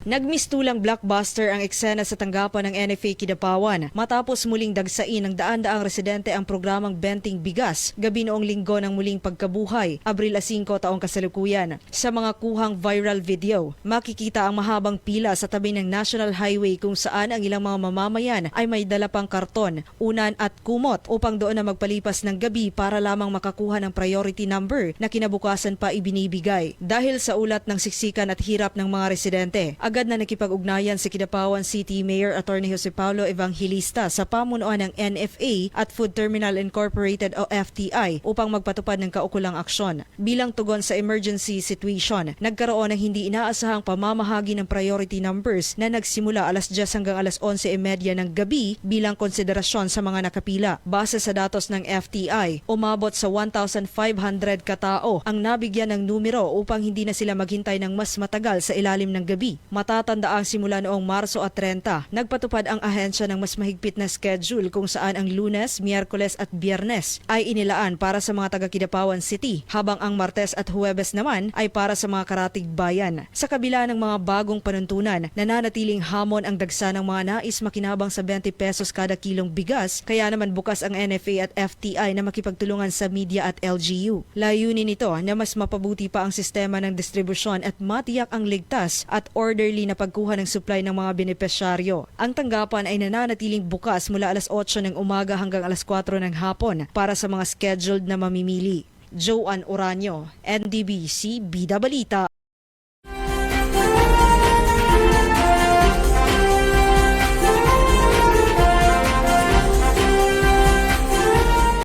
Nagmistulang blockbuster ang eksena sa tanggapan ng NFA Kidapawan matapos muling dagsain ng daan-daang residente ang programang Benting Bigas gabi noong linggo ng muling pagkabuhay, Abril 5 taong kasalukuyan. Sa mga kuhang viral video, makikita ang mahabang pila sa tabi ng National Highway kung saan ang ilang mga mamamayan ay may dala pang karton, unan at kumot upang doon na magpalipas ng gabi para lamang makakuha ng priority number na kinabukasan pa ibinibigay. Dahil sa ulat ng siksikan at hirap ng mga residente, agad na nakipag-ugnayan si Kidapawan City Mayor Attorney Jose Paulo Evangelista sa pamunuan ng NFA at Food Terminal Incorporated o FTI upang magpatupad ng kaukulang aksyon. Bilang tugon sa emergency situation, nagkaroon ng hindi inaasahang pamamahagi ng priority numbers na nagsimula alas 10 hanggang alas 11:30 ng gabi bilang konsiderasyon sa mga nakapila. Base sa datos ng FTI, umabot sa 1,500 katao ang nabigyan ng numero upang hindi na sila maghintay ng mas matagal sa ilalim ng gabi. Matatandaang simula noong Marso at 30, nagpatupad ang ahensya ng mas mahigpit na schedule kung saan ang Lunes, Miyerkules at Biyernes ay inilaan para sa mga taga Kidapawan City, habang ang Martes at Huwebes naman ay para sa mga karatig bayan. Sa kabila ng mga bagong panuntunan, nananatiling hamon ang dagsa ng mga nais makinabang sa 20 pesos kada kilong bigas, kaya naman bukas ang NFA at FTI na makipagtulungan sa media at LGU. Layunin nito na mas mapabuti pa ang sistema ng distribusyon at matiyak ang ligtas at orderly na pagkuha ng supply ng mga benepisyaryo. Ang tanggapan ay nananatiling bukas mula alas 8 ng umaga hanggang alas 4 ng hapon para sa mga scheduled na mamimili. Joanne Oranio, NDBC, Bida Balita.